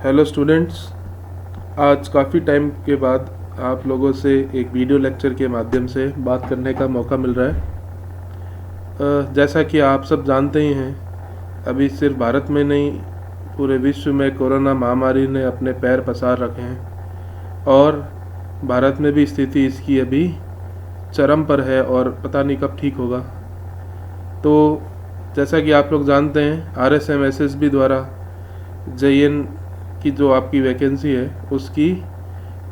Hello students, आज काफ़ी time के बाद आप लोगों से एक वीडियो लेक्चर के माध्यम से बात करने का मौका मिल रहा है। जैसा कि आप सब जानते ही हैं, अभी सिर्फ भारत में नहीं पूरे विश्व में कोरोना महामारी ने अपने पैर पसार रखे हैं और भारत में भी स्थिति इसकी अभी चरम पर है और पता नहीं कब ठीक होगा। तो जैसा कि आप लोग जानते हैं, RSMSSB द्वारा JN की जो आपकी वैकेंसी है उसकी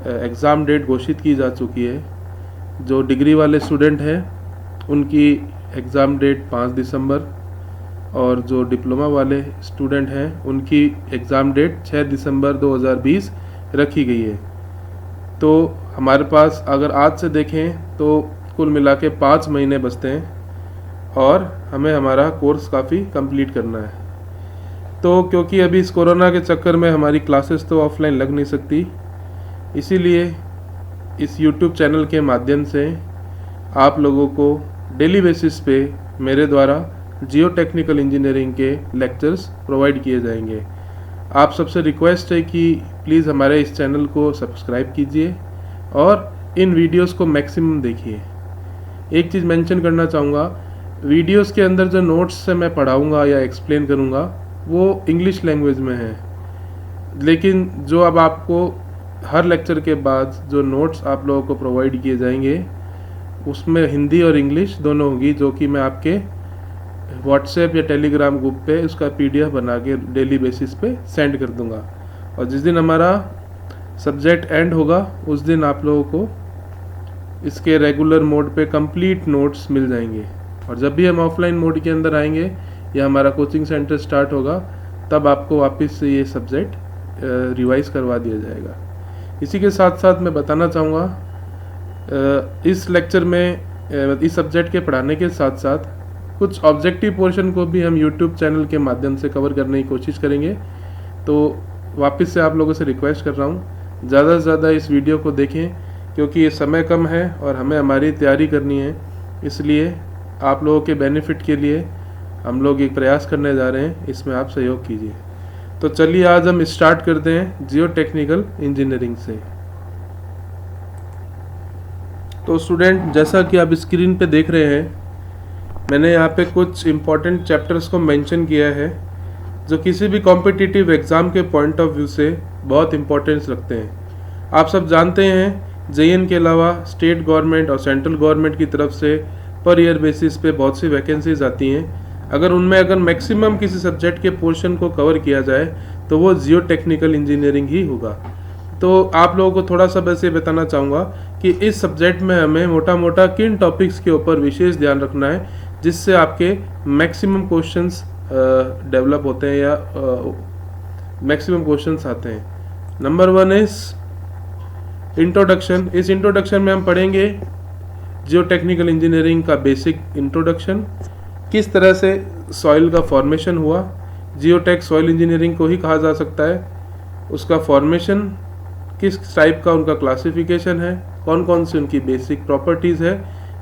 एग्ज़ाम डेट घोषित की जा चुकी है। जो डिग्री वाले स्टूडेंट हैं उनकी एग्ज़ाम डेट 5 दिसंबर और जो डिप्लोमा वाले स्टूडेंट हैं उनकी एग्ज़ाम डेट 6 दिसंबर 2020 रखी गई है। तो हमारे पास अगर आज से देखें तो कुल मिला के 5 महीने बचते हैं और हमें हमारा कोर्स काफ़ी कंप्लीट करना है। तो क्योंकि अभी इस कोरोना के चक्कर में हमारी क्लासेस तो ऑफलाइन लग नहीं सकती, इसीलिए इस YouTube चैनल के माध्यम से आप लोगों को डेली बेसिस पे मेरे द्वारा जियो टेक्निकल इंजीनियरिंग के लेक्चर्स प्रोवाइड किए जाएंगे। आप सबसे रिक्वेस्ट है कि प्लीज़ हमारे इस चैनल को सब्सक्राइब कीजिए और इन वीडियोस को मैक्सिमम देखिए। एक चीज़ मेंशन करना चाहूँगा, वीडियोस के अंदर जो नोट्स से मैं पढ़ाऊँगा या एक्सप्लेन करूँगा वो इंग्लिश लैंग्वेज में है, लेकिन जो अब आपको हर लेक्चर के बाद जो नोट्स आप लोगों को प्रोवाइड किए जाएंगे उसमें हिंदी और इंग्लिश दोनों होगी, जो कि मैं आपके व्हाट्सएप या टेलीग्राम ग्रुप पे उसका PDF बना के डेली बेसिस पे सेंड कर दूंगा। और जिस दिन हमारा सब्जेक्ट एंड होगा उस दिन आप लोगों को इसके रेगुलर मोड पे कंप्लीट नोट्स मिल जाएंगे। और जब भी हम ऑफलाइन मोड के अंदर आएंगे या हमारा कोचिंग सेंटर स्टार्ट होगा तब आपको वापस से ये सब्जेक्ट रिवाइज करवा दिया जाएगा। इसी के साथ साथ मैं बताना चाहूँगा, इस लेक्चर में इस सब्जेक्ट के पढ़ाने के साथ साथ कुछ ऑब्जेक्टिव पोर्शन को भी हम YouTube चैनल के माध्यम से कवर करने की कोशिश करेंगे। तो वापस से आप लोगों से रिक्वेस्ट कर रहा हूँ, ज़्यादा से ज़्यादा इस वीडियो को देखें क्योंकि ये समय कम है और हमें हमारी तैयारी करनी है। इसलिए आप लोगों के बेनिफिट के लिए हम लोग एक प्रयास करने जा रहे हैं, इसमें आप सहयोग कीजिए। तो चलिए आज हम स्टार्ट करते हैं जियो टेक्निकल इंजीनियरिंग से। तो स्टूडेंट, जैसा कि आप स्क्रीन पे देख रहे हैं, मैंने यहाँ पे कुछ इम्पोर्टेंट चैप्टर्स को मेंशन किया है जो किसी भी कॉम्पिटिटिव एग्ज़ाम के पॉइंट ऑफ व्यू से बहुत इम्पोर्टेंस रखते हैं। आप सब जानते हैं JN के अलावा स्टेट गवर्नमेंट और सेंट्रल गवर्नमेंट की तरफ से पर ईयर बेसिस पे बहुत सी वैकेंसीज आती हैं। अगर मैक्सिमम किसी सब्जेक्ट के पोर्शन को कवर किया जाए तो वो जियो टेक्निकल इंजीनियरिंग ही होगा। तो आप लोगों को थोड़ा सा वैसे बताना चाहूँगा कि इस सब्जेक्ट में हमें मोटा मोटा किन टॉपिक्स के ऊपर विशेष ध्यान रखना है जिससे आपके मैक्सिमम क्वेश्चंस डेवलप होते हैं या मैक्सिमम क्वेश्चंस आते हैं। Number 1 is introduction. इस इंट्रोडक्शन में हम पढ़ेंगे जियो टेक्निकल इंजीनियरिंग का बेसिक इंट्रोडक्शन, किस तरह से सॉइल का फॉर्मेशन हुआ, जियोटेक सॉइल इंजीनियरिंग को ही कहा जा सकता है, उसका फॉर्मेशन किस टाइप का, उनका क्लासिफिकेशन है, कौन कौन सी उनकी बेसिक प्रॉपर्टीज़ है,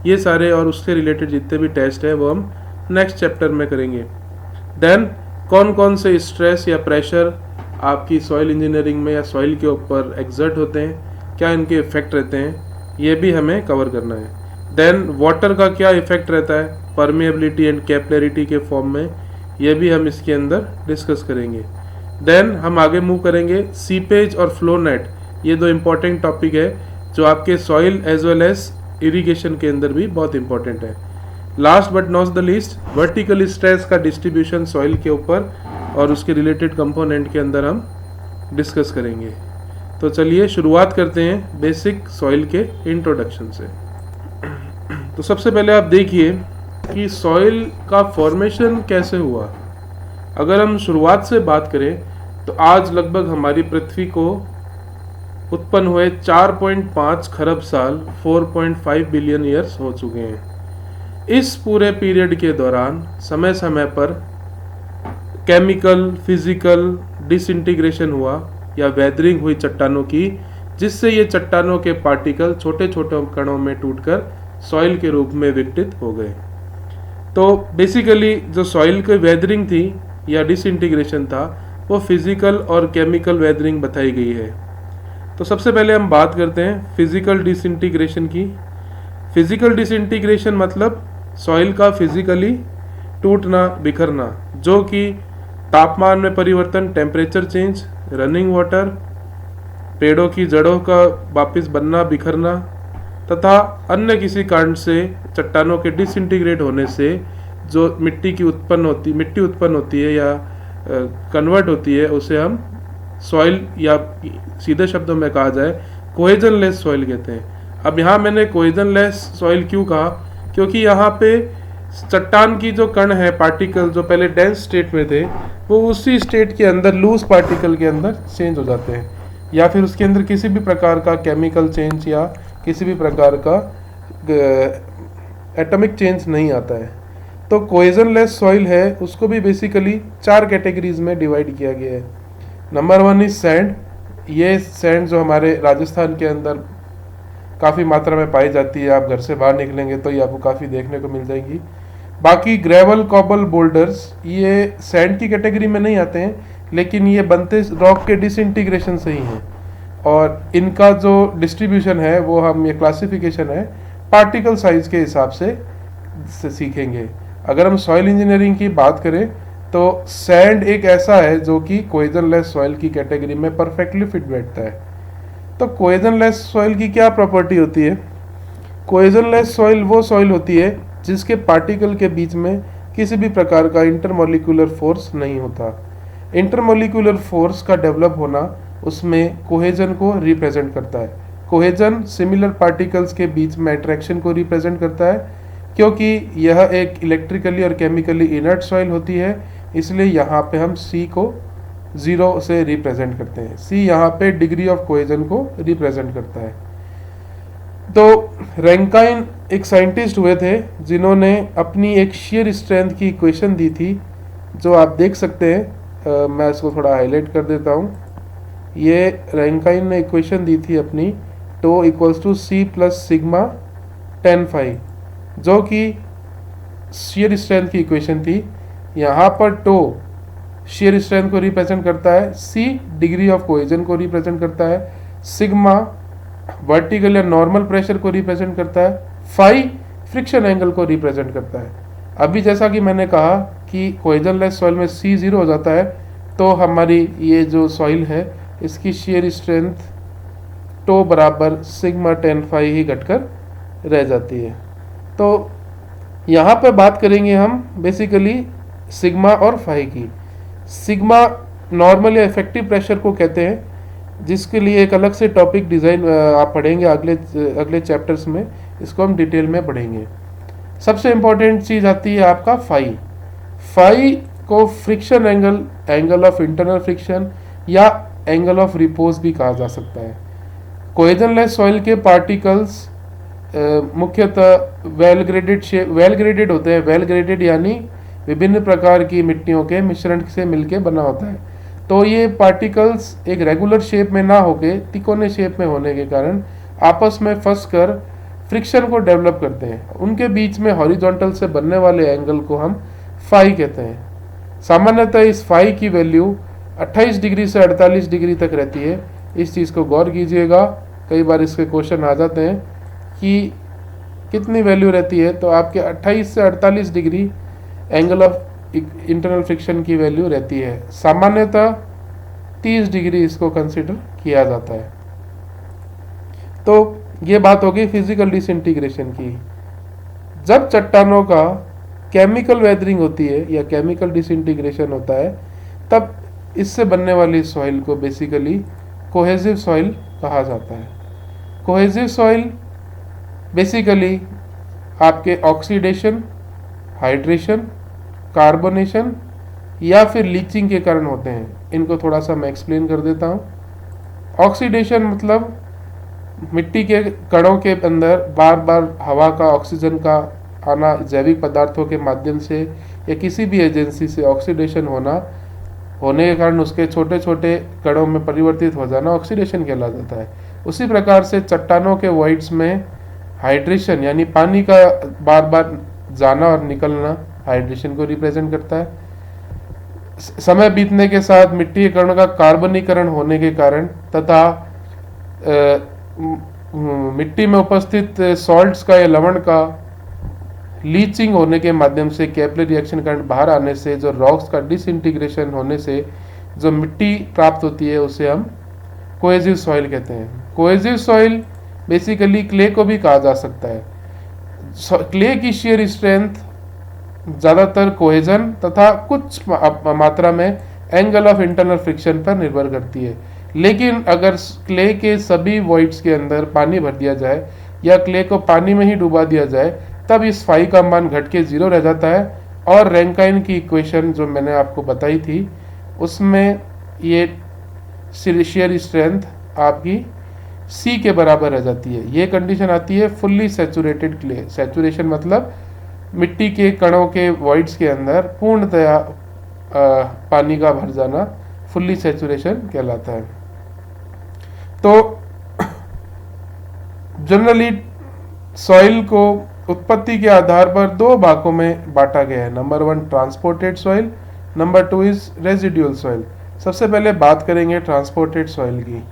ये सारे और उससे रिलेटेड जितने भी टेस्ट है वो हम नेक्स्ट चैप्टर में करेंगे। देन कौन कौन से स्ट्रेस या प्रेशर आपकी सॉइल इंजीनियरिंग में या सॉइल के ऊपर एग्जर्ट होते हैं, क्या इनके इफेक्ट रहते हैं, ये भी हमें कवर करना है। देन वाटर का क्या इफेक्ट रहता है परमेबिलिटी एंड कैपिलरिटी के फॉर्म में, ये भी हम इसके अंदर डिस्कस करेंगे। देन हम आगे मूव करेंगे सीपेज और फ्लो नेट, ये दो इम्पॉर्टेंट टॉपिक है जो आपके soil as well as irrigation के अंदर भी बहुत इंपॉर्टेंट है। Last but not the least, vertical stress का डिस्ट्रीब्यूशन सॉइल के ऊपर और उसके रिलेटेड कंपोनेंट के अंदर हम डिस्कस करेंगे। तो चलिए शुरुआत करते हैं बेसिक सॉइल के इंट्रोडक्शन से। तो सबसे पहले आप देखिए कि सॉइल का फॉर्मेशन कैसे हुआ। अगर हम शुरुआत से बात करें तो आज लगभग हमारी पृथ्वी को उत्पन्न हुए 4.5 खरब साल 4.5 बिलियन ईयर्स हो चुके हैं। इस पूरे पीरियड के दौरान समय समय पर केमिकल फिजिकल डिसइंटीग्रेशन हुआ या वेदरिंग हुई चट्टानों की, जिससे ये चट्टानों के पार्टिकल छोटे छोटे कणों में टूटकर सॉइल के रूप में विघटित हो गए। तो बेसिकली जो सॉइल की वेदरिंग थी या डिसइंटीग्रेशन था वो फिजिकल और केमिकल वेदरिंग बताई गई है। तो सबसे पहले हम बात करते हैं फिजिकल डिसइंटीग्रेशन की। फिजिकल डिसइंटीग्रेशन मतलब सॉइल का फिजिकली टूटना, बिखरना, जो कि तापमान में परिवर्तन, टेम्परेचर चेंज, रनिंग वाटर, पेड़ों की जड़ों का वापस बनना, बिखरना तथा अन्य किसी कारण से चट्टानों के डिसइंटीग्रेट होने से जो मिट्टी उत्पन्न होती है या कन्वर्ट होती है, उसे हम सॉइल या सीधे शब्दों में कहा जाए कोहेजन लेस सॉइल कहते हैं। अब यहाँ मैंने कोहेजन लेस सॉइल क्यों कहा, क्योंकि यहाँ पे चट्टान की जो कण है, पार्टिकल जो पहले डेंस स्टेट में थे, वो उसी स्टेट के अंदर लूज पार्टिकल के अंदर चेंज हो जाते हैं, या फिर उसके अंदर किसी भी प्रकार का केमिकल चेंज या किसी भी प्रकार का एटॉमिक चेंज नहीं आता है। तो कोहेजन लेस सॉइल है, उसको भी बेसिकली 4 कैटेगरीज में डिवाइड किया गया है। Number 1 is sand. ये सैंड जो हमारे राजस्थान के अंदर काफ़ी मात्रा में पाई जाती है, आप घर से बाहर निकलेंगे तो ये आपको काफ़ी देखने को मिल जाएगी। बाकी ग्रेवल, कॉबल, बोल्डर्स ये सैंड की कैटेगरी में नहीं आते हैं, लेकिन ये बनते रॉक के डिसइंटीग्रेशन से ही हैं, और इनका जो डिस्ट्रीब्यूशन है वो हम, ये क्लासिफिकेशन है, पार्टिकल साइज के हिसाब से सीखेंगे। अगर हम सॉइल इंजीनियरिंग की बात करें तो सैंड एक ऐसा है जो कि कोहेजन लेस सॉइल की कैटेगरी में परफेक्टली फिट बैठता है। तो कोहेजन लेस सॉइल की क्या प्रॉपर्टी होती है? कोहेजन लेस सॉइल वो सॉइल होती है जिसके पार्टिकल के बीच में किसी भी प्रकार का इंटरमोलिकुलर फोर्स नहीं होता। इंटरमोलिकुलर फोर्स का डेवलप होना उसमें कोहेजन को रिप्रेजेंट करता है। कोहेजन सिमिलर पार्टिकल्स के बीच में अट्रैक्शन को रिप्रेजेंट करता है, क्योंकि यह एक इलेक्ट्रिकली और केमिकली इनर्ट सॉइल होती है, इसलिए यहाँ पे हम C को 0 से रिप्रेजेंट करते हैं। C यहाँ पे डिग्री ऑफ कोहेजन को रिप्रेजेंट करता है। तो रैंकाइन एक साइंटिस्ट हुए थे जिन्होंने अपनी एक शेयर स्ट्रेंथ की इक्वेशन दी थी, जो आप देख सकते हैं। मैं इसको थोड़ा हाईलाइट कर देता हूँ। ये रैंकाइन ने इक्वेशन दी थी अपनी, tau equals to C plus sigma tan phi, जो कि शेयर स्ट्रेंथ की इक्वेशन थी। यहाँ पर टो शेयर स्ट्रेंथ को रिप्रेजेंट करता है, C डिग्री ऑफ कोहेजन को रिप्रेजेंट करता है, सिग्मा वर्टिकल या नॉर्मल प्रेशर को रिप्रेजेंट करता है, फाई फ्रिक्शन एंगल को रिप्रेजेंट करता है। अभी जैसा कि मैंने कहा कि कोहेजन लेस सॉइल में C 0 हो जाता है, तो हमारी ये जो सॉइल है इसकी शेयर स्ट्रेंथ टो बराबर सिग्मा tan phi ही घटकर रह जाती है। तो यहाँ पर बात करेंगे हम बेसिकली सिग्मा और फाई की। सिग्मा नॉर्मल या इफेक्टिव प्रेशर को कहते हैं, जिसके लिए एक अलग से टॉपिक डिज़ाइन आप पढ़ेंगे अगले चैप्टर्स में, इसको हम डिटेल में पढ़ेंगे। सबसे इम्पोर्टेंट चीज़ आती है आपका फाई। फाई को friction angle, angle of internal friction या एंगल ऑफ रिपोज भी कहा जा सकता है। कोहेजन लेस सॉइल के पार्टिकल्स मुख्यतः वेल ग्रेडेड होते हैं। वेल ग्रेडेड यानी विभिन्न प्रकार की मिट्टियों के मिश्रण से मिलकर बना होता है। तो ये पार्टिकल्स एक रेगुलर शेप में ना होके तिकोने शेप में होने के कारण आपस में फंस कर फ्रिक्शन को डेवलप करते हैं। उनके बीच में हॉरिजॉन्टल से बनने वाले एंगल को हम फाई कहते हैं। सामान्यतः इस फाई की वैल्यू 28 डिग्री से 48 डिग्री तक रहती है। इस चीज़ को गौर कीजिएगा, कई बार इसके क्वेश्चन आ जाते हैं कि कितनी वैल्यू रहती है, तो आपके 28 से 48 degree angle of internal friction की वैल्यू रहती है। सामान्यतः 30 डिग्री इसको कंसिडर किया जाता है। तो ये बात होगी फिजिकल डिसइंटीग्रेशन की। जब चट्टानों का केमिकल वेदरिंग होती है या केमिकल डिसइंटीग्रेशन होता है, तब इससे बनने वाली सॉइल को बेसिकली कोहेसिव सॉइल कहा जाता है। कोहेसिव सॉइल बेसिकली आपके ऑक्सीडेशन, हाइड्रेशन, कार्बोनेशन या फिर लीचिंग के कारण होते हैं। इनको थोड़ा सा मैं एक्सप्लेन कर देता हूँ। ऑक्सीडेशन मतलब मिट्टी के कणों के अंदर बार बार हवा का, ऑक्सीजन का आना, जैविक पदार्थों के माध्यम से या किसी भी एजेंसी से ऑक्सीडेशन होने के कारण उसके छोटे छोटे कणों में परिवर्तित हो जाना ऑक्सीडेशन कहला जाता है। उसी प्रकार से चट्टानों के वॉइड्स में हाइड्रेशन यानी पानी का बार बार जाना और निकलना हाइड्रेशन को रिप्रेजेंट करता है। समय बीतने के साथ मिट्टी के कणों का कार्बनीकरण होने के कारण तथा मिट्टी में उपस्थित सॉल्ट्स का या लवण का लीचिंग होने के माध्यम से कैपिलरी रिएक्शन करंट बाहर आने से जो रॉक्स का डिसइंटीग्रेशन होने से जो मिट्टी प्राप्त होती है उसे हम कोहेसिव सॉइल कहते हैं। कोहेसिव सॉइल बेसिकली क्ले को भी कहा जा सकता है। क्ले की शेयर स्ट्रेंथ ज़्यादातर कोहेजन तथा कुछ मात्रा में एंगल ऑफ इंटरनल फ्रिक्शन पर निर्भर करती है। लेकिन अगर क्ले के सभी वॉइड्स के अंदर पानी भर दिया जाए या क्ले को पानी में ही डुबा दिया जाए तब इस फाई का मान घट के 0 रह जाता है और रैंकाइन की इक्वेशन जो मैंने आपको बताई थी उसमें ये शेयर स्ट्रेंथ आपकी C के बराबर रह जाती है। ये कंडीशन आती है फुल्ली सैचुरेटेड क्ले। सैचुरेशन मतलब मिट्टी के कणों के वॉइड्स के अंदर पूर्णतया पानी का भर जाना फुल्ली सैचुरेशन कहलाता है। तो जनरली सॉइल को उत्पत्ति के आधार पर 2 भागों में बांटा गया है। Number 1 transported soil, number 2 is residual soil. सबसे पहले बात करेंगे ट्रांसपोर्टेड सॉइल की।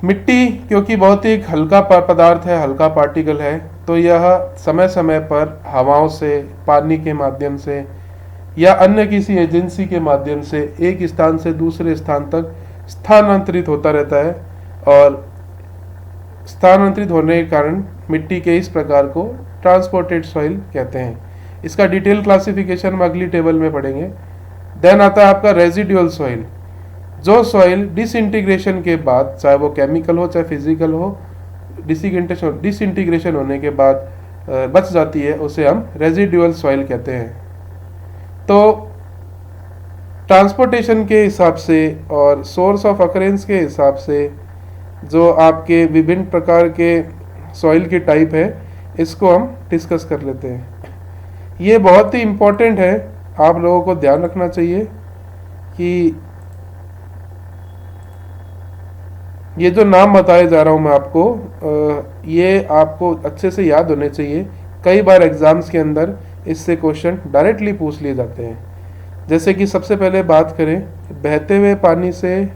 मिट्टी क्योंकि बहुत ही हल्का पदार्थ है, हल्का पार्टिकल है, तो यह समय समय पर हवाओं से, पानी के माध्यम से या अन्य किसी एजेंसी के माध्यम से एक स्थान से दूसरे स्थान तक स्थानांतरित होता रहता है और स्थानांतरित होने के कारण मिट्टी के इस प्रकार को ट्रांसपोर्टेड सॉइल कहते हैं। इसका डिटेल क्लासिफिकेशन हम अगली टेबल में पढ़ेंगे। देन आता है आपका रेजिडुअल सॉइल। जो सॉइल डिसइंटीग्रेशन के बाद, चाहे वो केमिकल हो चाहे फिजिकल हो, डिसइंटीग्रेशन होने के बाद बच जाती है उसे हम रेजिडुअल सॉइल कहते हैं। तो ट्रांसपोर्टेशन के हिसाब से और सोर्स ऑफ अकरेंस के हिसाब से जो आपके विभिन्न प्रकार के सॉइल के टाइप है इसको हम डिस्कस कर लेते हैं। ये बहुत ही इम्पोर्टेंट है, आप लोगों को ध्यान रखना चाहिए कि ये जो नाम बताए जा रहा हूँ मैं आपको, ये आपको अच्छे से याद होने चाहिए। कई बार एग्जाम्स के अंदर इससे क्वेश्चन डायरेक्टली पूछ लिए जाते हैं। जैसे कि सबसे पहले बात करें, बहते हुए पानी से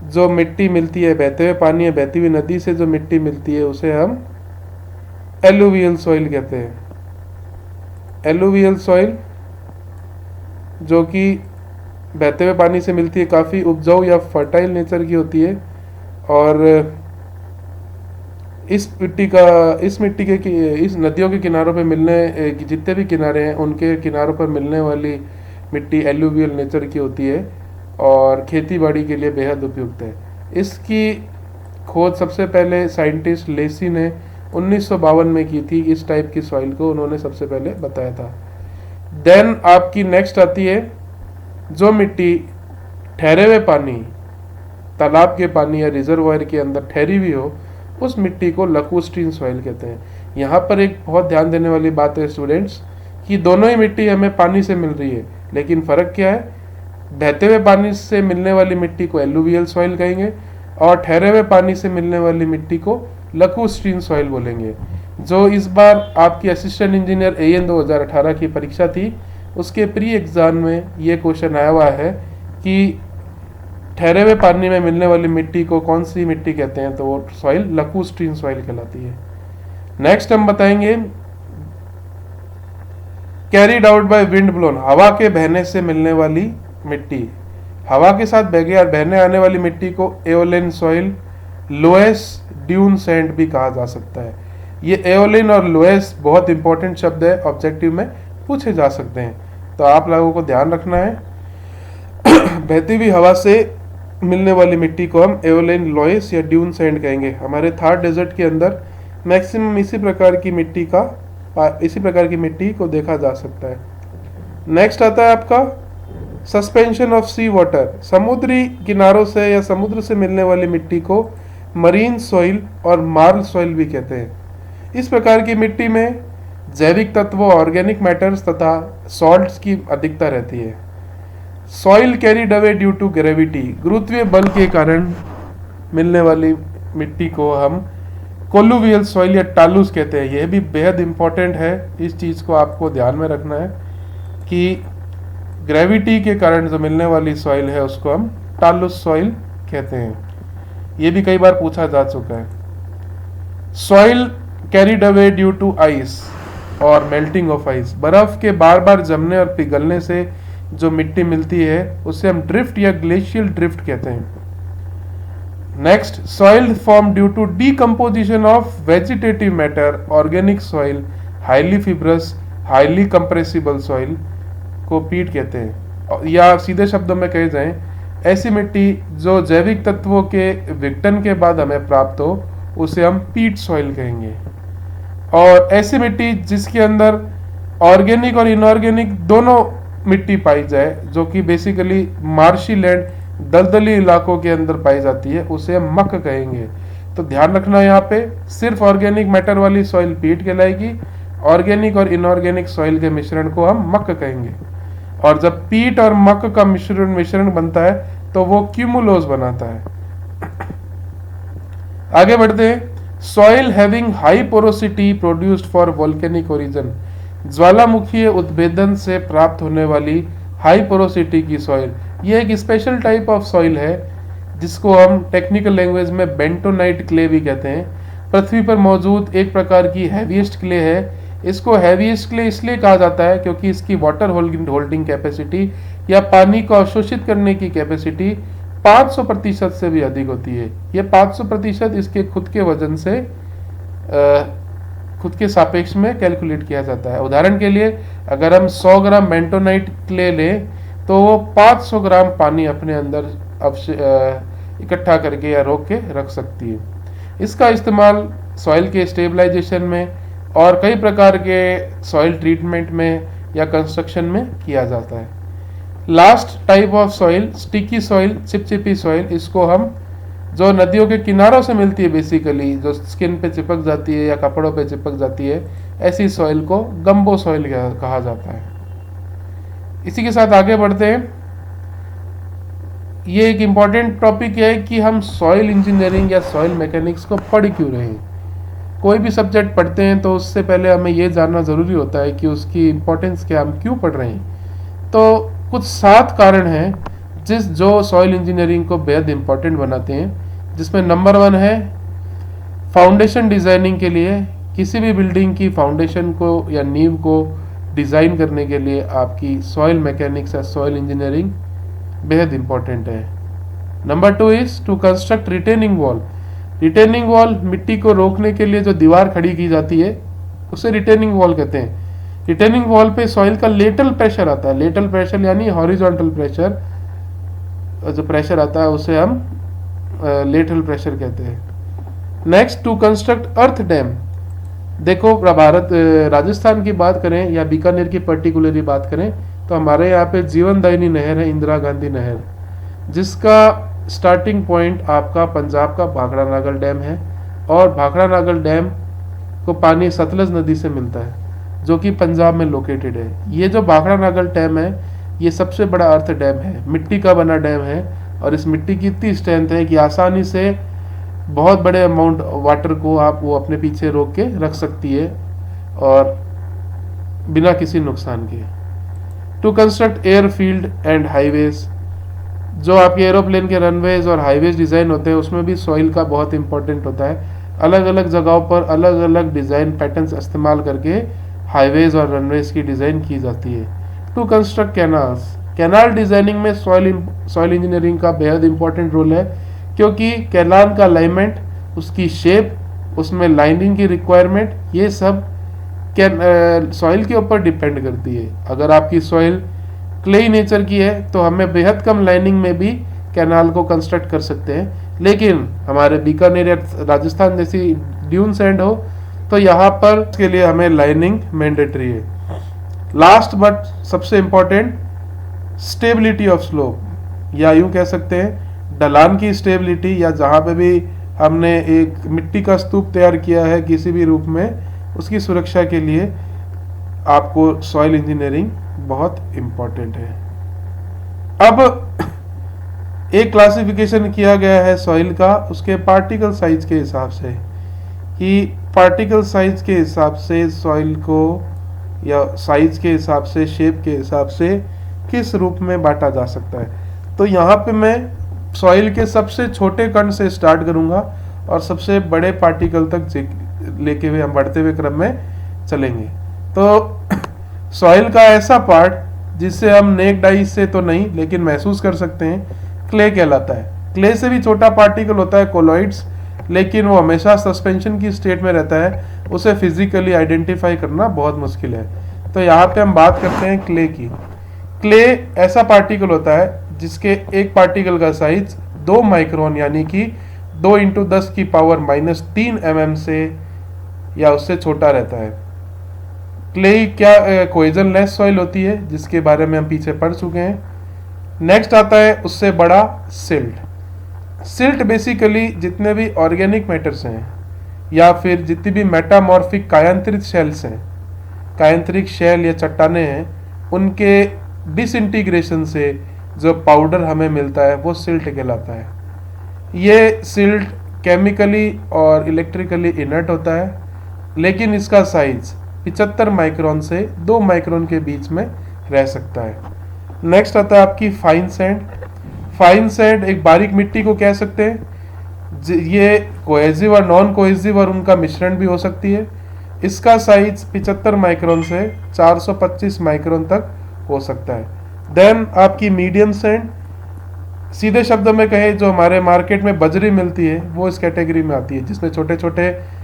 जो मिट्टी मिलती है, बहते हुए पानी या बहती हुई नदी से जो मिट्टी मिलती है उसे हम एलुवियल सॉइल कहते हैं। एलुवियल सॉइल जो कि बहते हुए पानी से मिलती है, काफ़ी उपजाऊ या फर्टाइल नेचर की होती है और इस मिट्टी के इस नदियों के किनारों पे मिलने, जितने भी किनारे हैं उनके किनारों पर मिलने वाली मिट्टी एलुवियल नेचर की होती है और खेती बाड़ी के लिए बेहद उपयुक्त है। इसकी खोज सबसे पहले साइंटिस्ट लेसी ने 1952 में की थी। इस टाइप की सॉइल को उन्होंने सबसे पहले बताया था। देन आपकी नेक्स्ट आती है जो मिट्टी ठहरे हुए पानी, तालाब के पानी या रिजर्वायर के अंदर ठहरी हुई हो, उस मिट्टी को लैक्यूस्ट्रीन सॉइल कहते हैं। यहाँ पर एक बहुत ध्यान देने वाली बात है स्टूडेंट्स कि दोनों ही मिट्टी हमें पानी से मिल रही है, लेकिन फ़र्क क्या है? बहते हुए पानी से मिलने वाली मिट्टी को एलुवियल सॉइल कहेंगे और ठहरे हुए पानी से मिलने वाली मिट्टी को लैक्यूस्ट्रीन सॉइल बोलेंगे। जो इस बार आपकी असिस्टेंट इंजीनियर AN 2018 की परीक्षा थी उसके प्री एग्जाम में ये क्वेश्चन आया हुआ है कि ठहरे हुए पानी में मिलने वाली मिट्टी को कौन सी मिट्टी कहते हैं, तो वो सॉइल लैक्यूस्ट्रीन सॉइल कहलाती है। नेक्स्ट हम बताएंगे carried out by wind blown, हवा के बहने से मिलने वाली मिट्टी। हवा के साथ बहने आने वाली मिट्टी को aeolian soil, loess dune sand भी कहा जा सकता है। ये एओलिन और लोएस बहुत इंपॉर्टेंट शब्द है, ऑब्जेक्टिव में पूछे जा सकते हैं, तो आप लोगों को ध्यान रखना है। बहती हुई हवा से मिलने वाली मिट्टी को हम एओलिन, लोएस या ड्यून सैंड कहेंगे। हमारे थार डेजर्ट के अंदर मैक्सिमम इसी प्रकार की मिट्टी को देखा जा सकता है। नेक्स्ट आता है आपका सस्पेंशन ऑफ सी वाटर। समुद्री किनारों से या समुद्र से मिलने वाली मिट्टी को मरीन सॉइल और मार्ल सॉइल भी कहते हैं। इस प्रकार की मिट्टी में जैविक तत्वों, ऑर्गेनिक मैटर्स तथा सॉल्ट्स की अधिकता रहती है। Soil carried away due to gravity, गुरुत्वीय बल के कारण मिलने वाली मिट्टी को हम कोलुवियल सॉइल या टालूस कहते हैं। यह भी बेहद इंपॉर्टेंट है, इस चीज़ को आपको ध्यान में रखना है कि ग्रेविटी के कारण जो मिलने वाली सॉइल है उसको हम टालुस सॉइल कहते हैं। ये भी कई बार पूछा जा चुका है। Soil carried away due to ice और मेल्टिंग ऑफ आइस, बर्फ के बार बार जमने और पिघलने से जो मिट्टी मिलती है उसे हम ड्रिफ्ट या ग्लेशियल ड्रिफ्ट कहते हैं। Next, soil form due to decomposition of vegetative matter, organic soil, highly fibrous, highly compressible soil को पीट कहते हैं। या सीधे शब्दों में कहे जाएं, ऐसी मिट्टी जो जैविक तत्वों के विघटन के बाद हमें प्राप्त हो उसे हम पीट सॉइल कहेंगे। और ऐसी मिट्टी जिसके अंदर ऑर्गेनिक और इनऑर्गेनिक दोनों मिट्टी पाई जाए, जो कि बेसिकली मार्शी लैंड, दलदली इलाकों के अंदर पाई जाती है, उसे हम मक कहेंगे। तो ध्यान रखना, यहाँ पे सिर्फ ऑर्गेनिक मैटर वाली सॉइल पीट कहलाएगी, ऑर्गेनिक और इनऑर्गेनिक सॉइल के मिश्रण को हम मक कहेंगे। और जब पीट और मक का मिश्रण बनता है तो वो क्यूमुलोज बनाता है। आगे बढ़ते हैं। Soil having high porosity produced for volcanic origin, ज्वालामुखीय उद्भेदन से प्राप्त होने वाली हाई पोरोसिटी की सॉइल, ये एक स्पेशल टाइप ऑफ सॉइल है जिसको हम टेक्निकल लैंग्वेज में बेंटोनाइट क्ले भी कहते हैं। पृथ्वी पर मौजूद एक प्रकार की हैवीएस्ट क्ले है। इसको हैवीएस्ट क्ले इसलिए कहा जाता है क्योंकि इसकी वाटर होल्डिंग कैपेसिटी या पानी को अवशोषित करने की कैपेसिटी 500% से भी अधिक होती है। ये 500% इसके खुद के वजन से खुद के सापेक्ष में कैलकुलेट किया जाता है। उदाहरण के लिए अगर हम 100 ग्राम बेंटोनाइट क्ले लें तो वो 500 ग्राम पानी अपने अंदर इकट्ठा करके या रोक के रख सकती है। इसका इस्तेमाल सॉइल के स्टेबलाइजेशन में और कई प्रकार के सॉइल ट्रीटमेंट में या कंस्ट्रक्शन में किया जाता है। Last type of soil, sticky soil, चिपचिपी सॉइल, इसको हम जो नदियों के किनारों से मिलती है, बेसिकली जो स्किन पे चिपक जाती है या कपड़ों पे चिपक जाती है, ऐसी सॉइल को गंबो सॉइल कहा जाता है। इसी के साथ आगे बढ़ते हैं। ये एक इम्पॉर्टेंट टॉपिक है कि हम सॉइल इंजीनियरिंग या सॉइल मैकेनिक्स को पढ़ क्यों रहे हैं। कोई भी सब्जेक्ट पढ़ते हैं तो उससे पहले हमें ये जानना ज़रूरी होता है कि उसकी इम्पोर्टेंस क्या, हम क्यों पढ़ रहे हैं। तो कुछ 7 कारण हैं जो सॉइल इंजीनियरिंग को बेहद इम्पोर्टेंट बनाते हैं, जिसमें नंबर 1 है फाउंडेशन डिज़ाइनिंग के लिए। किसी भी बिल्डिंग की फाउंडेशन को या नींव को डिज़ाइन करने के लिए आपकी सॉइल मैकेनिक्स या सॉइल इंजीनियरिंग बेहद इम्पोर्टेंट है। Number 2 is to construct retaining wall. Retaining wall मिट्टी को रोकने के लिए जो दीवार खड़ी की जाती है उसे रिटेनिंग वॉल कहते हैं। रिटेनिंग वॉल पे सॉइल का लेटरल प्रेशर आता है। लेटरल प्रेशर यानी हॉरिजॉन्टल प्रेशर, जो प्रेशर आता है उसे हम लेटरल प्रेशर कहते हैं। Next, to construct earth dam. देखो, भारत राजस्थान की बात करें या बीकानेर की पर्टिकुलरली बात करें तो हमारे यहाँ पे जीवनदायिनी नहर है, इंदिरा गांधी नहर, जिसका स्टार्टिंग पॉइंट आपका पंजाब का भाखड़ा नागल डैम है। और भाखड़ा नागल डैम को पानी सतलज नदी से मिलता है जो कि पंजाब में लोकेटेड है। ये जो भाखड़ा नागल डैम है ये सबसे बड़ा अर्थ डैम है, मिट्टी का बना डैम है। और इस मिट्टी की इतनी स्ट्रेंथ है कि आसानी से बहुत बड़े अमाउंट वाटर को आप वो अपने पीछे रोक के रख सकती है और बिना किसी नुकसान के। To construct airfield and highways, जो आपके एरोप्लेन के रनवेज और हाईवेज डिज़ाइन होते हैं उसमें भी सॉइल का बहुत इंपॉर्टेंट होता है। अलग अलग जगहों पर अलग अलग डिज़ाइन पैटर्न्स इस्तेमाल करके हाईवेज और रनवेज की डिज़ाइन की जाती है। To construct canals, canal designing में सॉइल इंजीनियरिंग का बेहद इंपॉर्टेंट रोल है, क्योंकि कैनाल का अलाइनमेंट, उसकी शेप, उसमें लाइनिंग की रिक्वायरमेंट, ये सब सॉइल के ऊपर डिपेंड करती है। अगर आपकी सॉइल क्लेई नेचर की है तो हमें बेहद कम लाइनिंग में भी कैनाल को कंस्ट्रक्ट कर सकते हैं। लेकिन हमारे बीकानेर या राजस्थान जैसी ड्यून सैंड हो तो यहाँ पर इसके लिए हमें लाइनिंग मैंडेटरी है। लास्ट बट सबसे इम्पोर्टेंट, स्टेबिलिटी ऑफ स्लोप, या यूँ कह सकते हैं ढलान की स्टेबिलिटी, या जहाँ पे भी हमने एक मिट्टी का स्तूप तैयार किया है किसी भी रूप में, उसकी सुरक्षा के लिए आपको सॉइल इंजीनियरिंग बहुत इम्पोर्टेंट है। अब एक क्लासिफिकेशन किया गया है सॉइल का उसके पार्टिकल साइज के हिसाब से, कि पार्टिकल साइज के हिसाब से सॉइल को, या साइज के हिसाब से, शेप के हिसाब से किस रूप में बांटा जा सकता है। तो यहाँ पे मैं सॉइल के सबसे छोटे कण से स्टार्ट करूँगा और सबसे बड़े पार्टिकल तक लेके हुए हम बढ़ते हुए क्रम में चलेंगे। तो सॉइल का ऐसा पार्ट जिससे हम नेक्ड आई से तो नहीं लेकिन महसूस कर सकते हैं, क्ले कहलाता है। क्ले से भी छोटा पार्टिकल होता है कोलॉइड्स, लेकिन वो हमेशा सस्पेंशन की स्टेट में रहता है, उसे फिजिकली आइडेंटिफाई करना बहुत मुश्किल है। तो यहाँ पे हम बात करते हैं क्ले की। क्ले ऐसा पार्टिकल होता है जिसके एक पार्टिकल का साइज 2 माइक्रोन यानी कि 2 × 10 की पावर -3 mm से या उससे छोटा रहता है। क्ले क्या कोहेजन लेस सॉइल होती है, जिसके बारे में हम पीछे पढ़ चुके हैं। नेक्स्ट आता है उससे बड़ा सिल्ट। सिल्ट बेसिकली जितने भी ऑर्गेनिक मैटर्स हैं या फिर जितनी भी मेटामॉर्फिक कायांतरित शेल्स हैं, कायांतरिक शेल या चट्टाने हैं, उनके डिसइंटीग्रेशन से जो पाउडर हमें मिलता है वो सिल्ट कहलाता है। ये सिल्ट केमिकली और इलेक्ट्रिकली इनर्ट होता है, लेकिन इसका साइज 75 माइक्रोन से 2 माइक्रोन के बीच में रह सकता है। नेक्स्ट आता है आपकी फाइन सैंड। फाइन सैंड एक बारीक मिट्टी को कह सकते हैं। ये कोहेसिव और नॉन कोहेसिव और उनका मिश्रण भी हो सकती है। इसका साइज 75 माइक्रोन से 425 माइक्रोन तक हो सकता है। देन आपकी मीडियम सैंड, सीधे शब्दों में कहें जो हमारे मार्केट में बजरी मिलती है वो इस कैटेगरी में आती है, जिसमें छोटे छोटे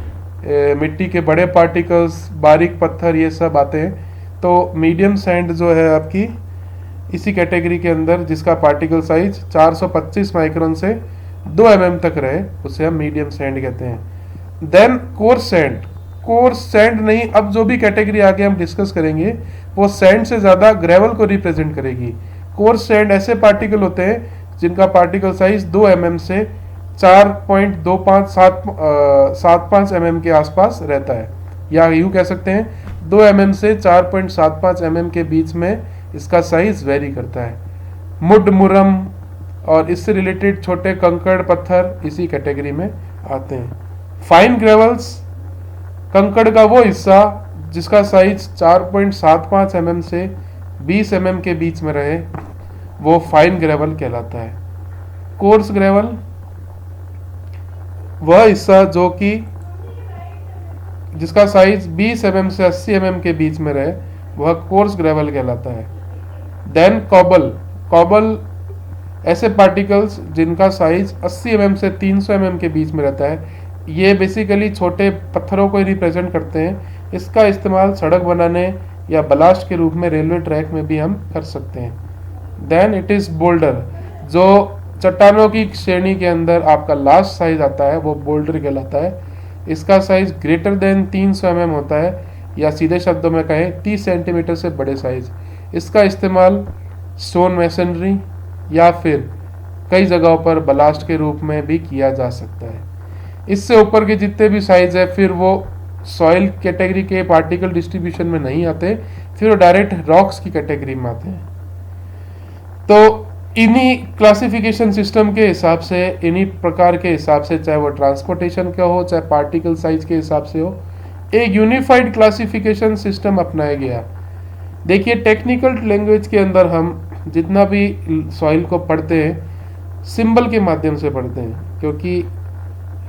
मिट्टी के बड़े पार्टिकल्स, बारीक पत्थर, ये सब आते हैं। तो मीडियम सैंड जो है आपकी इसी कैटेगरी के अंदर, जिसका पार्टिकल साइज 425 माइक्रोन से 2 mm तक रहे, उसे हम मीडियम सैंड कहते हैं। Then coarse sand. Coarse sand नहीं, अब जो भी कैटेगरी आगे हम डिस्कस करेंगे वो सैंड से ज़्यादा ग्रेवल को रिप्रेजेंट करेगी। कोर्स सैंड ऐसे पार्टिकल होते हैं जिनका पार्टिकल साइज 2 mm से 4.2575 mm के आसपास रहता है, या यूँ कह सकते हैं 2 mm से 4.75 mm के बीच में इसका साइज वेरी करता है। मुड, मुरम और इससे रिलेटेड छोटे कंकड़ पत्थर इसी कैटेगरी में आते हैं। फाइन ग्रेवल्स, कंकड़ का वो हिस्सा जिसका साइज 4.75 mm से 20 mm के बीच में रहे, वो फाइन ग्रेवल कहलाता है। कोर्स ग्रेवल वह हिस्सा जो कि जिसका साइज 20 mm से 80 mm के बीच में रहे, वह कोर्स ग्रेवल कहलाता है। Then cobble. कॉबल ऐसे पार्टिकल्स जिनका साइज 80 mm से 300 mm के बीच में रहता है। ये बेसिकली छोटे पत्थरों को रिप्रेजेंट करते हैं। इसका इस्तेमाल सड़क बनाने या बलास्ट के रूप में रेलवे ट्रैक में भी हम कर सकते हैं। Then it is boulder. जो चट्टानों की श्रेणी के अंदर आपका लास्ट साइज आता है वो बोल्डर कहलाता है। इसका साइज ग्रेटर देन 300 mm होता है, या सीधे शब्दों में कहें 30 सेंटीमीटर से बड़े साइज। इसका इस्तेमाल स्टोन मैसनरी या फिर कई जगहों पर बलास्ट के रूप में भी किया जा सकता है। इससे ऊपर के जितने भी साइज है फिर वो सॉइल कैटेगरी के पार्टिकल डिस्ट्रीब्यूशन में नहीं आते, फिर वो डायरेक्ट रॉक्स की कैटेगरी में आते हैं। तो इन्हीं क्लासिफिकेशन सिस्टम के हिसाब से, इन्हीं प्रकार के हिसाब से, चाहे वो ट्रांसपोर्टेशन का हो चाहे पार्टिकल साइज के हिसाब से हो, एक यूनिफाइड क्लासिफिकेशन सिस्टम अपनाया गया। देखिए, टेक्निकल लैंग्वेज के अंदर हम जितना भी सॉइल को पढ़ते हैं सिंबल के माध्यम से पढ़ते हैं, क्योंकि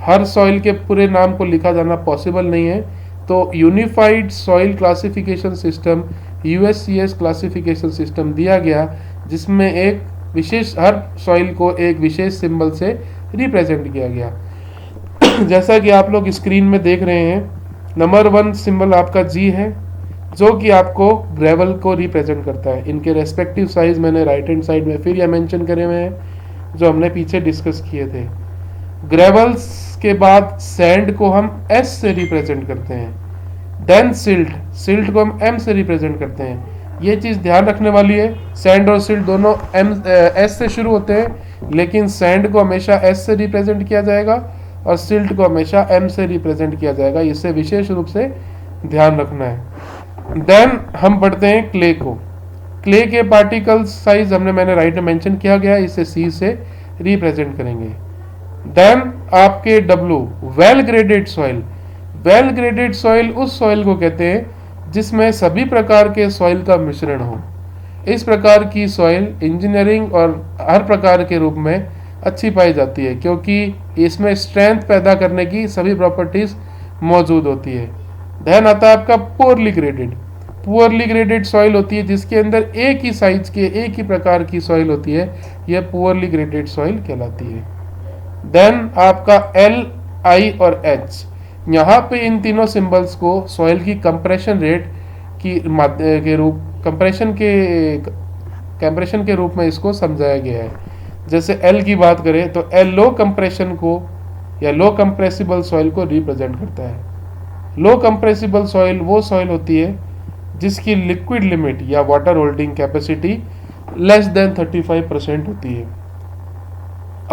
हर सॉइल के पूरे नाम को लिखा जाना पॉसिबल नहीं है। तो unified soil classification system, USCS classification system दिया गया, जिसमें एक विशेष, हर सॉइल को एक विशेष सिंबल से रिप्रेजेंट किया गया। जैसा कि आप लोग स्क्रीन में देख रहे हैं, नंबर 1 सिंबल आपका G है, जो कि आपको ग्रेवल को रिप्रेजेंट करता है। इनके रेस्पेक्टिव साइज मैंने राइट हैंड साइड में फिर यह मेंशन करे हुए हैं, जो हमने पीछे डिस्कस किए थे। ग्रेवल्स के बाद सैंड को हम S से रिप्रेजेंट करते हैं। देन सिल्ट, सिल्ट को हम M से रिप्रेजेंट करते हैं। ये चीज़ ध्यान रखने वाली है, सैंड और सिल्ट दोनों S से शुरू होते हैं, लेकिन सैंड को हमेशा S से रिप्रेजेंट किया जाएगा और सिल्ट को हमेशा M से रिप्रेजेंट किया जाएगा। इसे विशेष रूप से ध्यान रखना है। देन हम बढ़ते हैं क्ले को। क्ले के पार्टिकल साइज मैंने राइट में मेंशन किया गया, इसे C से रिप्रेजेंट करेंगे। देन आपके W, well graded soil. Well graded soil उस सॉइल को कहते हैं जिसमें सभी प्रकार के सॉइल का मिश्रण हो। इस प्रकार की सॉइल इंजीनियरिंग और हर प्रकार के रूप में अच्छी पाई जाती है, क्योंकि इसमें स्ट्रेंथ पैदा करने की सभी प्रॉपर्टीज मौजूद होती है। देन आता है आपका पुअरली ग्रेडेड सॉइल होती है, जिसके अंदर एक ही साइज के एक ही प्रकार की सॉइल होती है, यह पुअरली ग्रेडेड सॉइल कहलाती है। देन आपका L, I और H, यहाँ पे इन तीनों सिंबल्स को सॉइल की कंप्रेशन रेट के रूप कंप्रेशन के रूप में इसको समझाया गया है। जैसे L की बात करें तो L लो कंप्रेशन को या लो कंप्रेसिबल सॉइल को रिप्रेजेंट करता है। लो कंप्रेसिबल सॉइल वो सॉइल होती है जिसकी लिक्विड लिमिट या water holding capacity less than 35% होती है।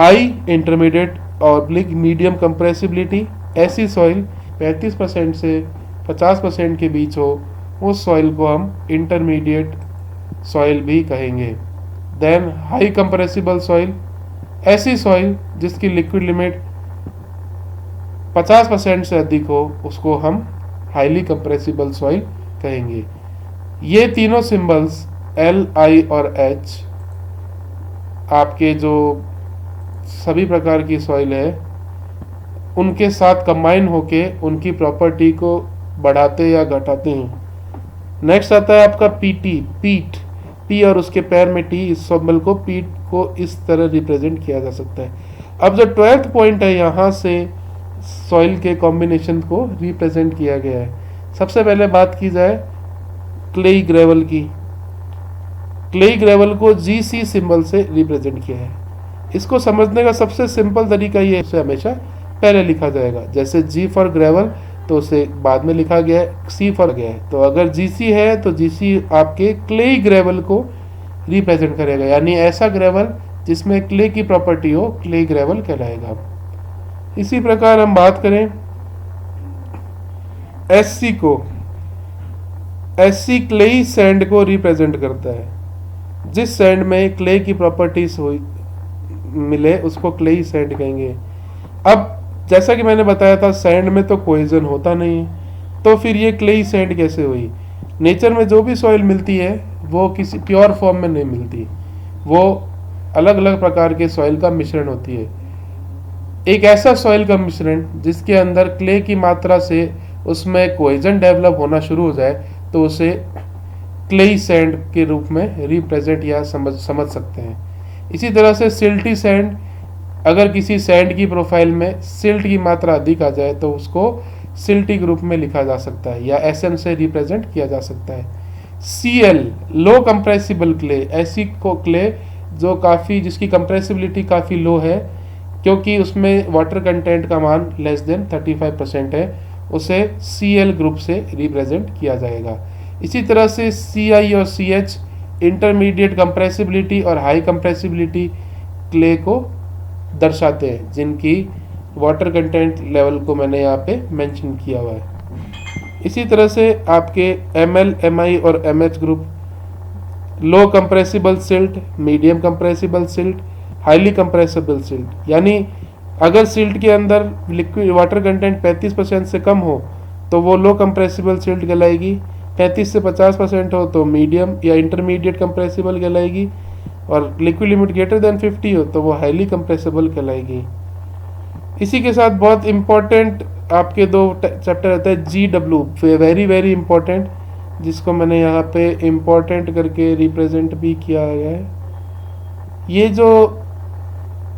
I इंटरमीडिएट और मीडियम कंप्रेसिबिलिटी, ऐसी सॉइल 35% से 50% के बीच हो, उस सॉइल को हम इंटरमीडिएट सॉइल भी कहेंगे। देन हाई कंप्रेसिबल सॉइल, ऐसी सॉइल जिसकी लिक्विड लिमिट 50% से अधिक हो, उसको हम हाईली कंप्रेसिबल सॉइल कहेंगे। ये तीनों सिंबल्स L, I और H आपके जो सभी प्रकार की सॉइल है उनके साथ कंबाइन होके उनकी प्रॉपर्टी को बढ़ाते या घटाते हैं। नेक्स्ट आता है आपका पीट, P और उसके पैर में T, इस सिंबल को पीट को इस तरह रिप्रेजेंट किया जा सकता है। अब जो 12th पॉइंट है, यहाँ से सॉइल के कॉम्बिनेशन को रिप्रेजेंट किया गया है। सबसे पहले बात की जाए क्लेई ग्रेवल की। क्लेई ग्रेवल को GC सिंबल से रिप्रेजेंट किया है। इसको समझने का सबसे सिंपल तरीका ये है, उसे हमेशा पहले लिखा जाएगा। जैसे G फॉर ग्रेवल तो उसे बाद में लिखा गया है, C फॉर गया है, तो अगर GC है तो GC आपके क्लेई ग्रेवल को रिप्रेजेंट करेगा, यानी ऐसा ग्रेवल जिसमें क्ले की प्रॉपर्टी हो, क्लेई ग्रेवल कहलाएगा। इसी प्रकार हम बात करें SC को, SC क्लेई सैंड को रिप्रेजेंट करता है। जिस सैंड में क्ले की प्रॉपर्टीज मिले उसको क्लेई सैंड कहेंगे। अब जैसा कि मैंने बताया था, सैंड में तो कोहेजन होता नहीं है, तो फिर ये क्लेई सैंड कैसे हुई? नेचर में जो भी सॉइल मिलती है वो किसी प्योर फॉर्म में नहीं मिलती, वो अलग अलग प्रकार के सॉइल का मिश्रण होती है। एक ऐसा सॉइल का मिश्रण जिसके अंदर क्ले की मात्रा से उसमें कोहेजन डेवलप होना शुरू हो जाए तो उसे क्लेई सैंड के रूप में रिप्रेजेंट या समझ सकते हैं। इसी तरह से सिल्टी सैंड, अगर किसी सैंड की प्रोफाइल में सिल्ट की मात्रा अधिक आ जाए तो उसको सिल्टी ग्रुप में लिखा जा सकता है या SM से रिप्रेजेंट किया जा सकता है। Cl लो कंप्रेसिबल क्ले, ऐसी को क्ले जो जिसकी कंप्रेसिबिलिटी काफ़ी लो है, क्योंकि उसमें वाटर कंटेंट का मान लेस देन 35% है, उसे Cl ग्रुप से रिप्रेजेंट किया जाएगा। इसी तरह से Ci और Ch इंटरमीडिएट कंप्रेसिबिलिटी और हाई कंप्रेसिबिलिटी क्ले को दर्शाते हैं, जिनकी वाटर कंटेंट लेवल को मैंने यहाँ पे मेंशन किया हुआ है। इसी तरह से आपके Ml, Mi और Mh group low compressible silt, medium compressible silt, highly compressible silt, यानी अगर सिल्ट के अंदर लिक्विड वाटर कंटेंट 35% से कम हो तो वो लो कंप्रेसिबल सिल्ट कहलाएगी, 35 से 50% हो तो मीडियम या इंटरमीडिएट कंप्रेसिबल कहलाएगी, और लिक्विड लिमिट ग्रेटर देन 50 हो तो वो हाईली कंप्रेसिबल कहलाएगी। इसी के साथ बहुत इंपॉर्टेंट आपके दो चैप्टर रहता है GW, वेरी वेरी इंपॉर्टेंट, जिसको मैंने यहाँ पे इम्पोर्टेंट करके रिप्रेजेंट भी किया है। ये जो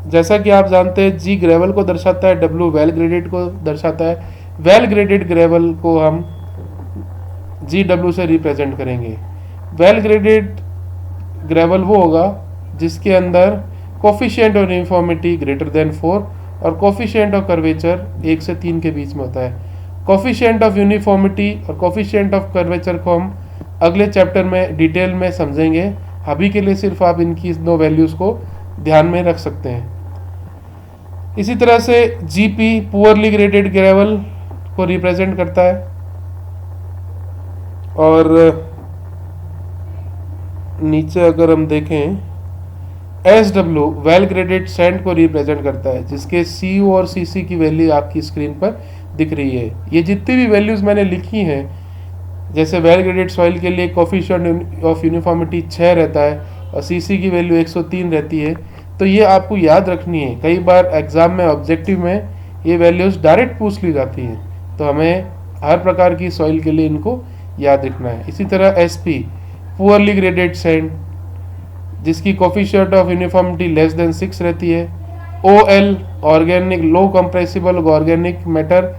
जैसा कि आप जानते हैं G ग्रेवल को दर्शाता है, W वेल ग्रेडेड को दर्शाता है। वेल ग्रेडेड ग्रेवल को हम GW से रिप्रेजेंट करेंगे। वेल ग्रेडेड ग्रेवल वो होगा जिसके अंदर coefficient of uniformity greater than 4 और कोफिशिएंट ऑफ कर्वेचर 1 से 3 के बीच में होता है। कोफिशिएंट ऑफ यूनिफॉर्मिटी और कोफिशिएंट ऑफ कर्वेचर को हम अगले चैप्टर में डिटेल में समझेंगे। अभी के लिए सिर्फ आप इनकी दो वैल्यूज़ को ध्यान में रख सकते हैं। इसी तरह से GP पुअरली ग्रेडेड ग्रेवल को रिप्रेजेंट करता है, और नीचे अगर हम देखें SW वेल ग्रेडेड सैंड को रिप्रेजेंट करता है, जिसके CU और CC की वैल्यू आपकी स्क्रीन पर दिख रही है। ये जितनी भी वैल्यूज़ मैंने लिखी हैं जैसे वेल ग्रेडेड सॉइल के लिए कोफिशिएंट ऑफ यूनिफॉर्मिटी 6 रहता है और सीसी की वैल्यू 103 रहती है। तो ये आपको याद रखनी है, कई बार एग्जाम में ऑब्जेक्टिव में ये वैल्यूज डायरेक्ट पूछ ली जाती हैं, तो हमें हर प्रकार की सॉइल के लिए इनको याद रखना है। इसी तरह एसपी पुअरली ग्रेडेड सैंड, जिसकी coefficient of uniformity less than 6 रहती है। OL organic low compressible organic matter,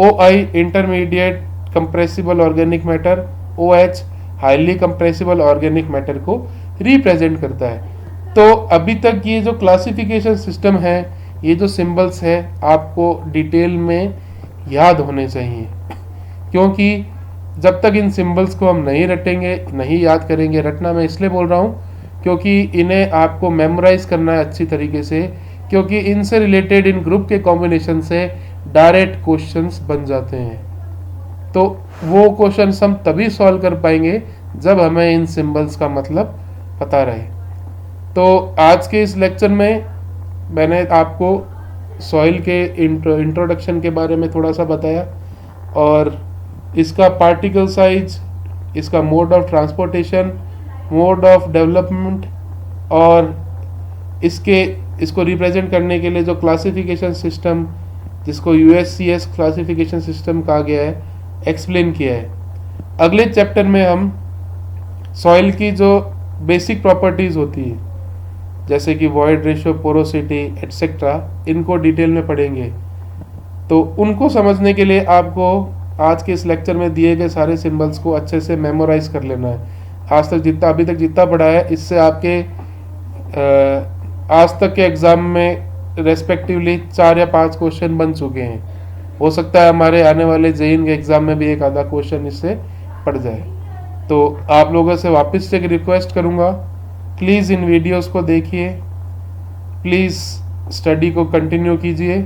OI intermediate compressible organic matter, OH highly compressible organic matter को रिप्रेजेंट करता है। तो अभी तक ये जो क्लासिफिकेशन सिस्टम है, ये जो सिंबल्स है, आपको डिटेल में याद होने चाहिए, क्योंकि जब तक इन सिंबल्स को हम नहीं रटेंगे, नहीं याद करेंगे, रटना मैं इसलिए बोल रहा हूँ क्योंकि इन्हें आपको मेमोराइज करना है अच्छी तरीके से, क्योंकि इनसे रिलेटेड इन ग्रुप के कॉम्बिनेशन से डायरेक्ट क्वेश्चंस बन जाते हैं। तो वो क्वेश्चंस हम तभी सॉल्व कर पाएंगे जब हमें इन सिंबल्स का मतलब पता रहे। तो आज के इस लेक्चर में मैंने आपको सॉइल के इंट्रोडक्शन के बारे में थोड़ा सा बताया, और इसका पार्टिकल साइज, इसका mode of transportation, mode of development, और इसको रिप्रेजेंट करने के लिए जो क्लासिफिकेशन सिस्टम, जिसको यूएससीएस क्लासिफिकेशन सिस्टम कहा गया है, एक्सप्लेन किया है। अगले चैप्टर में हम सॉइल की जो बेसिक प्रॉपर्टीज होती है, जैसे कि वॉइड रेशियो, पोरोसिटी एटसेट्रा, इनको डिटेल में पढ़ेंगे। तो उनको समझने के लिए आपको आज के इस लेक्चर में दिए गए सारे सिंबल्स को अच्छे से मेमोराइज कर लेना है। अभी तक जितना पढ़ा है, इससे आपके आज तक के एग्जाम में रेस्पेक्टिवली 4 या 5 क्वेश्चन बन चुके हैं। हो सकता है हमारे आने वाले जेईई के एग्जाम में भी एक आधा क्वेश्चन इससे पड़ जाए। तो आप लोगों से वापस से एक रिक्वेस्ट करूंगा, प्लीज़ इन वीडियोस को देखिए, प्लीज़ स्टडी को कंटिन्यू कीजिए,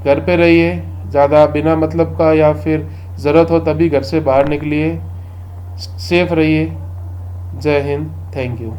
घर पे रहिए, ज़्यादा बिना मतलब का या फिर ज़रूरत हो तभी घर से बाहर निकलिए, सेफ रहिए। जय हिंद, थैंक यू।